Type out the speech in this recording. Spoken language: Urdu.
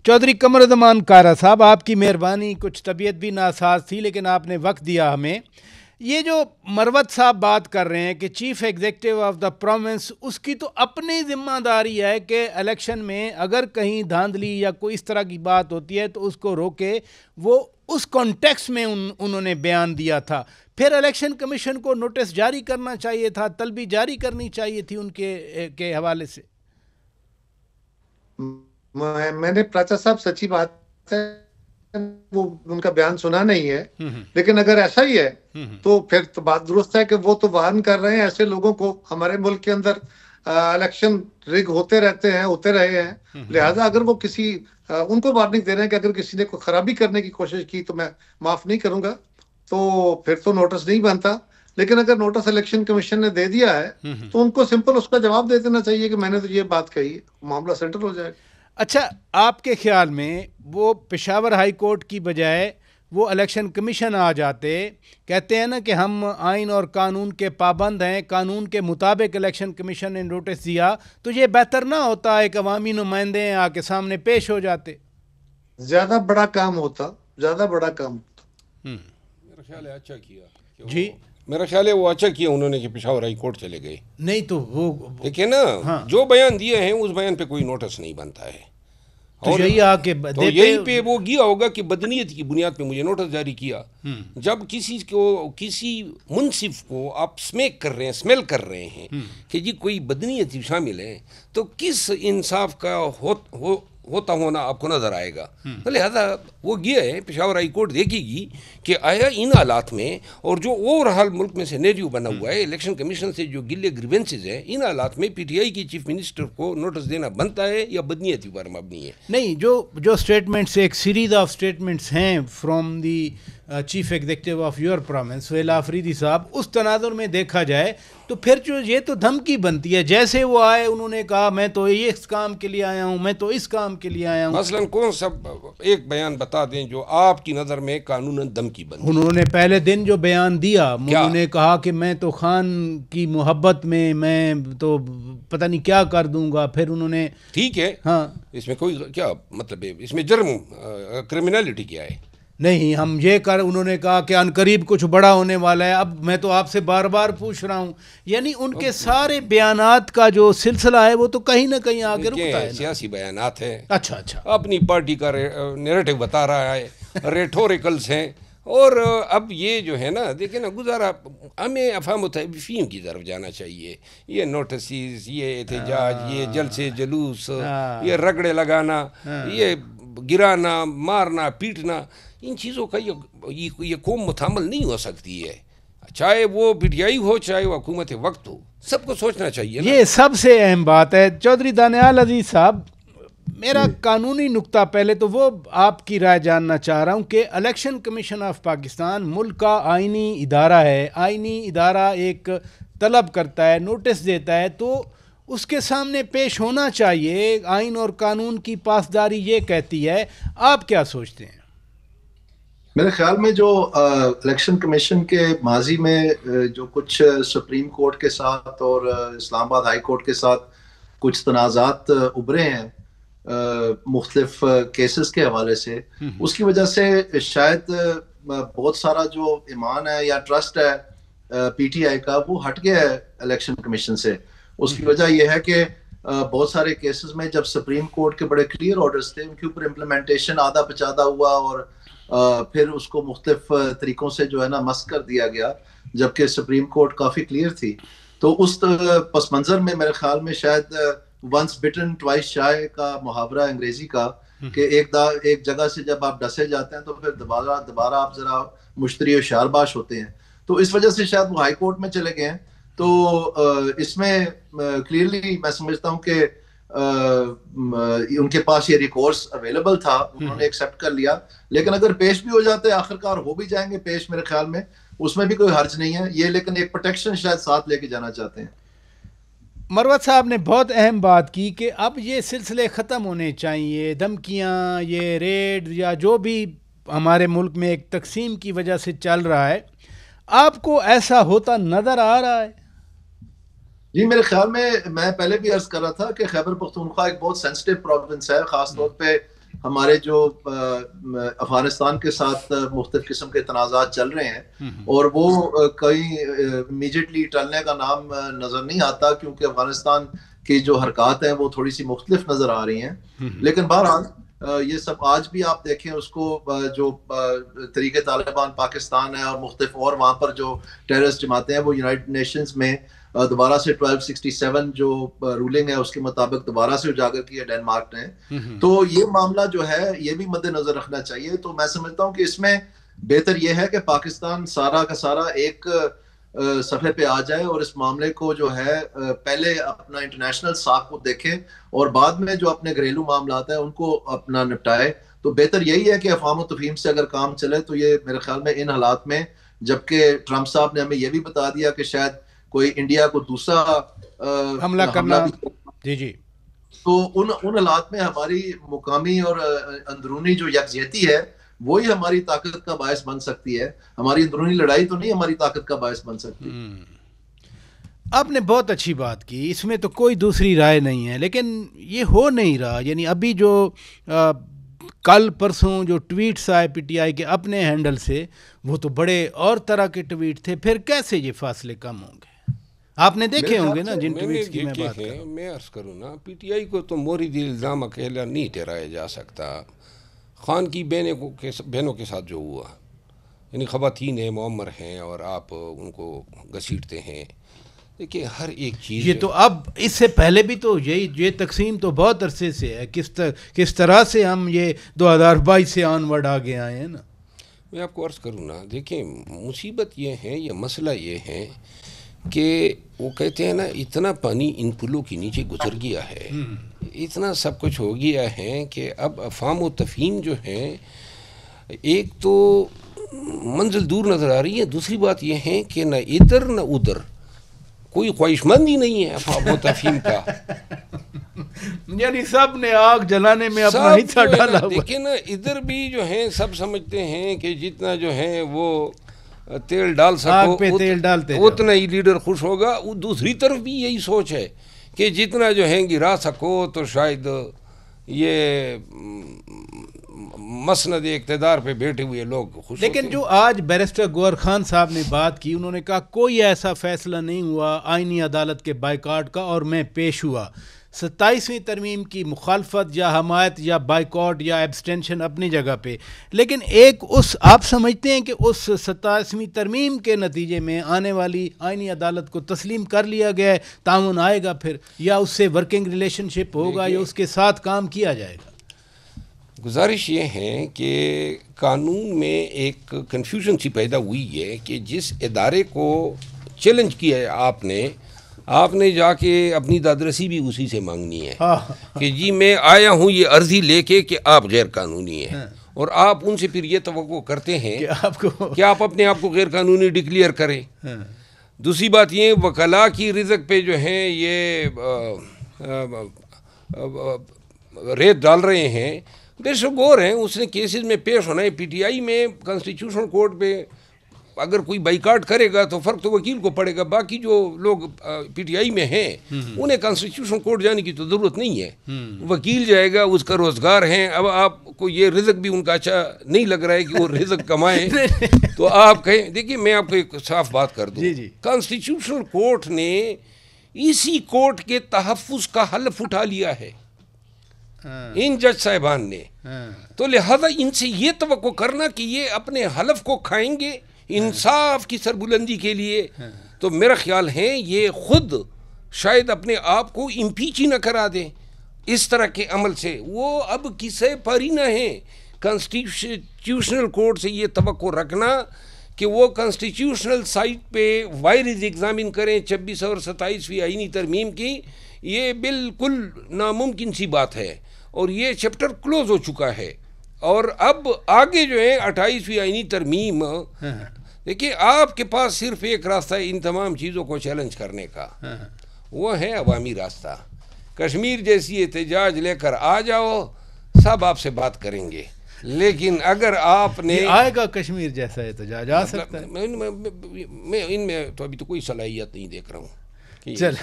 چودھری قمرزمان کارا صاحب، آپ کی مہربانی، کچھ طبیعت بھی ناساز تھی لیکن آپ نے وقت دیا ہمیں. یہ جو مروت صاحب بات کر رہے ہیں کہ chief executive of the province, اس کی تو اپنی ذمہ داری ہے کہ الیکشن میں اگر کہیں دھاندلی یا کوئی اس طرح کی بات ہوتی ہے تو اس کو روکے. وہ اس کانٹیکس میں انہوں نے بیان دیا تھا. پھر الیکشن کمیشن کو نوٹس جاری کرنا چاہیے تھا، طلبی جاری کرنی چاہیے تھی ان کے حوالے سے. میں نے پراچا صاحب سچی بات ہے، وہ ان کا بیان سنا نہیں ہے، لیکن اگر ایسا ہی ہے تو پھر تو بات درست ہے کہ وہ تو وارن کر رہے ہیں ایسے لوگوں کو. ہمارے ملک کے اندر الیکشن رگ ہوتے رہتے ہیں، ہوتے رہے ہیں، لہٰذا اگر وہ کسی ان کو وارننگ دے رہے ہیں کہ اگر کسی نے کوئی خرابی کرنے کی کوشش کی تو میں معاف نہیں کروں گا، تو پھر تو نوٹس نہیں بنتا. لیکن اگر نوٹس الیکشن کمیشن نے دے دیا ہے تو ان کو سمپل اس کا جواب دے دینا چاہیے کہ میں نے تو یہ بات کہی، معاملہ سیٹل ہو جائے گا. اچھا، آپ کے خیال میں وہ پشاور ہائی کورٹ کی بجائے وہ الیکشن کمیشن آ جاتے، کہتے ہیں نا کہ ہم آئین اور قانون کے پابند ہیں، قانون کے مطابق الیکشن کمیشن نے نوٹس دیا، تو یہ بہتر نہ ہوتا ایک عوامی نمائندے آ کے سامنے پیش ہو جاتے؟ زیادہ بڑا کام ہوتا، زیادہ بڑا کام ہوتا. میرا خیال ہے اچھا کیا جی، میرا خیال ہے وہ اچھا کیا انہوں نے کہ پشاور ہائی کورٹ چلے گئے. نہیں تو وہ دیکھیں نا، جو بیان دیے ہیں اس بیان پہ کوئی نوٹس نہیں بنتا ہے، اور یہی آ کے تو یہی پہ وہ گیا ہوگا کہ بدنیت کی بنیاد پہ مجھے نوٹس جاری کیا. جب کسی منصف کو آپ سمیک کر رہے ہیں، اسمیل کر رہے ہیں کہ جی کوئی بدنیت شامل ہے، تو کس انصاف کا ہوتا ہونا آپ کو نظر آئے گا. لہذا وہ گیا ہے، پشاور ہائی کورٹ دیکھے گی کہ آیا ان حالات میں، اور جو اوور حال ملک میں سینیریو بنا ہوا ہے الیکشن کمیشن سے جو گلے گریونسز ہیں، ان حالات میں پی ٹی آئی کی چیف منسٹر کو نوٹس دینا بنتا ہے یا بدنیتی پر مبنی ہے؟ نہیں، جو اسٹیٹمنٹس، ایک سیریز آف اسٹیٹمنٹس ہیں from the chief executive of your province Sohail Afridi صاحب، اس تناظر میں دیکھا جائے تو پھر جو یہ تو دھمکی بنتی ہے. جیسے وہ آئے، انہوں نے کہا میں تو اس کام کے لیے آیا ہوں، میں تو اس کام کے لیے آیا ہوں. مثلاً کون سا ایک بیان بتا دیں جو آپ کی نظر میں قانوناً دھمکی بنتی؟ انہوں نے پہلے دن جو بیان دیا، انہوں نے کہا کہ میں تو خان کی محبت میں تو پتہ نہیں کیا کر دوں گا. پھر انہوں نے ٹھیک ہے، ہاں، اس میں کوئی کیا مطلب ہے، اس میں جرم کرمنالٹی کیا ہے؟ نہیں، ہم یہ انہوں نے کہا کہ عنقریب کچھ بڑا ہونے والا ہے. اب میں تو آپ سے بار بار پوچھ رہا ہوں، یعنی ان کے سارے بیانات کا جو سلسلہ ہے وہ تو کہیں نہ کہیں آگے رکتا ہے. سیاسی بیانات ہیں، اچھا، اپنی پارٹی کا نیریٹو بتا رہا ہے، ریٹوریکلز ہیں. اور اب یہ جو ہے نا، دیکھیں نا، گزارا ہمیں افہام متفقین کی طرف جانا چاہیے. یہ نوٹسز، یہ احتجاج، یہ جلسے جلوس، یہ رگڑے لگانا، یہ گرانا، مارنا، پیٹنا، ان چیزوں کا یہ قوم متحمل نہیں ہو سکتی ہے. چاہے وہ پی ٹی آئی ہو، چاہے وہ حکومت وقت ہو، سب کو سوچنا چاہیے. یہ سب سے اہم بات ہے. چودھری دانیال عزیز صاحب، میرا قانونی نقطہ پہلے تو وہ آپ کی رائے جاننا چاہ رہا ہوں کہ الیکشن کمیشن آف پاکستان ملک کا آئینی ادارہ ہے. آئینی ادارہ ایک طلب کرتا ہے، نوٹس دیتا ہے، تو اس کے سامنے پیش ہونا چاہیے. آئین اور قانون کی پاسداری یہ کہتی ہے. آپ کیا سوچتے ہیں؟ میرے خیال میں جو الیکشن کمیشن کے ماضی میں جو کچھ سپریم کورٹ کے ساتھ اور اسلام آباد ہائی کورٹ کے ساتھ کچھ تنازعات ابھرے ہیں مختلف کیسز کے حوالے سے، اس کی وجہ سے شاید بہت سارا جو ایمان ہے یا ٹرسٹ ہے پی ٹی آئی کا، وہ ہٹ گیا ہے الیکشن کمیشن سے. اس کی وجہ یہ ہے کہ بہت سارے کیسز میں جب سپریم کورٹ کے بڑے کلیئر آرڈرز تھے، ان کے اوپر امپلیمنٹیشن آدھا پچادا ہوا اور پھر اس کو مختلف طریقوں سے جو ہے نا مسخ کر دیا گیا، جبکہ سپریم کورٹ کافی کلیئر تھی. تو اس پس منظر میں میرے خیال میں شاید ونس بٹن ٹوائس شائے کا محاورہ انگریزی کا، کہ ایک جگہ سے جب آپ ڈسے جاتے ہیں تو پھر دوبارہ آپ ذرا مشتری و شارباش ہوتے ہیں. تو اس وجہ سے شاید وہ ہائی کورٹ میں چلے گئے ہیں. تو اس میں کلیئرلی میں سمجھتا ہوں کہ ان کے پاس یہ ریکورس اویلیبل تھا، انہوں نے ایکسیپٹ کر لیا. لیکن اگر پیش بھی ہو جاتے، آخرکار ہو بھی جائیں گے پیش، میرے خیال میں اس میں بھی کوئی حرج نہیں ہے یہ، لیکن ایک پروٹیکشن شاید ساتھ لے کے جانا چاہتے ہیں. مروت صاحب نے بہت اہم بات کی کہ اب یہ سلسلے ختم ہونے چاہیے. دھمکیاں، یہ ریڈ یا جو بھی ہمارے ملک میں ایک تقسیم کی وجہ سے چل رہا ہے، آپ کو ایسا ہوتا نظر آ رہا ہے؟ جی، میرے خیال میں پہلے بھی عرض کر رہا تھا کہ خیبر پختونخوا ایک بہت سینسٹیو پروونس ہے، خاص طور پہ ہمارے جو افغانستان کے ساتھ مختلف قسم کے تنازعات چل رہے ہیں اور وہ کہیں امیجیٹلی ٹلنے کا نام نظر نہیں آتا، کیونکہ افغانستان کی جو حرکات ہیں وہ تھوڑی سی مختلف نظر آ رہی ہیں. لیکن بہرحال یہ سب آج بھی آپ دیکھیں اس کو جو طریقے طالبان پاکستان ہے اور مختلف اور وہاں پر جو ٹیررسٹ جماعتیں ہیں وہ یونائٹڈ نیشنز میں دوبارہ سے 1267 جو رولنگ ہے اس کے مطابق دوبارہ سے اجاگر کیا ڈینمارک نے. تو یہ معاملہ جو ہے یہ بھی مد نظر رکھنا چاہیے. تو میں سمجھتا ہوں کہ اس میں بہتر یہ ہے کہ پاکستان سارا کا سارا ایک صفحے پہ آ جائے اور اس معاملے کو جو ہے پہلے اپنا انٹرنیشنل ساکھ کو دیکھے اور بعد میں جو اپنے گھریلو معاملات ہیں ان کو اپنا نپٹائے. تو بہتر یہی ہے کہ افہام و تفہیم سے اگر کام چلے تو یہ میرے خیال میں ان حالات میں، جبکہ ٹرمپ صاحب نے ہمیں یہ بھی بتا دیا کہ شاید کوئی انڈیا کو دوسرا حملہ کرنا، جی تو ان حالات میں ہماری مقامی اور اندرونی جو یکجہتی ہے وہی ہماری طاقت کا باعث بن سکتی ہے. ہماری اندرونی لڑائی تو نہیں ہماری طاقت کا باعث بن سکتی. آپ نے بہت اچھی بات کی، اس میں تو کوئی دوسری رائے نہیں ہے، لیکن یہ ہو نہیں رہا. یعنی ابھی جو کل پرسوں جو ٹویٹس آئے پی ٹی آئی کے اپنے ہینڈل سے، وہ تو بڑے اور طرح کے ٹویٹ تھے. پھر کیسے یہ فاصلے کم ہوں گے؟ آپ نے دیکھے ہوں گے نا جن ٹویٹس کی میں بات کروں. میں عرض کروں نا، پی ٹی آئی کو تو مورد الزام اکیلا نہیں ٹھہرایا جا سکتا. خان کی بہنوں کے ساتھ جو ہوا، یعنی خواتین ہیں، معمر ہیں، اور آپ ان کو گھسیٹتے ہیں. دیکھیے ہر ایک چیز یہ تو اب اس سے پہلے بھی تو یہ تقسیم تو بہت عرصے سے ہے. کس طرح سے ہم یہ 2022 سے آنورڈ آگے آئے ہیں نا. میں آپ کو عرض کروں نا، دیکھیں مصیبت یہ ہے، یہ مسئلہ یہ ہے کہ وہ کہتے ہیں نا اتنا پانی ان پلوں کے نیچے گزر گیا ہے، اتنا سب کچھ ہو گیا ہے کہ اب افہام و تفہیم جو ہیں ایک تو منزل دور نظر آ رہی ہے. دوسری بات یہ ہے کہ نہ ادھر نہ ادھر کوئی خواہش مند ہی نہیں ہے افہام و تفہیم کا. یعنی سب نے آگ جلانے میں اپنا حصہ ڈالا ہوا. دیکھیں نا ادھر بھی جو ہیں سب سمجھتے ہیں کہ جتنا جو ہے وہ تیل ڈال سکو اتنا ہی لیڈر خوش ہوگا. دوسری طرف بھی یہی سوچ ہے کہ جتنا جو ہے گرا سکو تو شاید یہ مسند اقتدار پہ بیٹھے ہوئے لوگ خوش. لیکن جو آج بیرسٹر گوہر خان صاحب نے بات کی، انہوں نے کہا کوئی ایسا فیصلہ نہیں ہوا آئینی عدالت کے بائیکاٹ کا اور میں پیش ہوا. 27ویں ترمیم کی مخالفت یا حمایت یا بائیکاٹ یا ایبسٹینشن اپنی جگہ پہ، لیکن ایک آپ سمجھتے ہیں کہ اس 27ویں ترمیم کے نتیجے میں آنے والی آئینی عدالت کو تسلیم کر لیا گیا ہے، تعاون آئے گا پھر، یا اس سے ورکنگ ریلیشن شپ ہوگا یا اس کے ساتھ کام کیا جائے گا؟ گزارش یہ ہے کہ قانون میں ایک کنفیوژن سی پیدا ہوئی ہے کہ جس ادارے کو چیلنج کیا ہے آپ نے جا کے اپنی دادرسی بھی اسی سے مانگنی ہے کہ جی میں آیا ہوں یہ عرضی لے کے کہ آپ غیر قانونی ہیں، اور آپ ان سے پھر یہ توقع کرتے ہیں کہ آپ اپنے آپ کو غیر قانونی ڈکلیئر کریں. دوسری بات یہ وکلاء کی رزق پہ جو ہیں یہ ریت ڈال رہے ہیں. بے شک غور ہیں، اس نے کیسز میں پیش ہونا ہے. پی ٹی آئی میں کانسٹیٹیوشنل کورٹ پہ اگر کوئی بائیکاٹ کرے گا تو فرق تو وکیل کو پڑے گا. باقی جو لوگ پی ٹی آئی میں ہیں انہیں کانسٹیٹیوشنل کورٹ جانے کی تو ضرورت نہیں ہے. وکیل جائے گا، اس کا روزگار ہے. اب آپ کو یہ رزق بھی ان کا اچھا نہیں لگ رہا ہے کہ وہ رزق کمائیں تو آپ کہیں. دیکھیے میں آپ کو ایک صاف بات کر دوں، کانسٹیٹیوشنل کورٹ نے اسی کورٹ کے تحفظ کا حلف اٹھا لیا ہے ان جج صاحبان نے. تو لہذا ان سے یہ توقع کرنا کہ یہ اپنے حلف کو کھائیں گے انصاف کی سربلندی کے لیے، تو میرا خیال ہے یہ خود شاید اپنے آپ کو امپیچ ہی نہ کرا دیں اس طرح کے عمل سے. وہ اب کسے پاری نہ ہیں کانسٹیٹیوشنل کورٹ سے یہ توقع رکھنا کہ وہ کانسٹیٹیوشنل سائٹ پہ وائرز ایگزامن کریں 26 اور 27ویں آئینی ترمیم کی. یہ بالکل ناممکن سی بات ہے اور یہ چیپٹر کلوز ہو چکا ہے. اور اب آگے جو ہے 28ویں آئینی ترمیم، دیکھیے آپ کے پاس صرف ایک راستہ ہے ان تمام چیزوں کو چیلنج کرنے کا، وہ ہے عوامی راستہ. کشمیر جیسی احتجاج لے کر آ جاؤ، سب آپ سے بات کریں گے. لیکن اگر آپ نے آئے گا کشمیر جیسا احتجاج آ سکتا ہے، میں ان میں تو ابھی تو کوئی صلاحیت نہیں دیکھ رہا ہوں. چل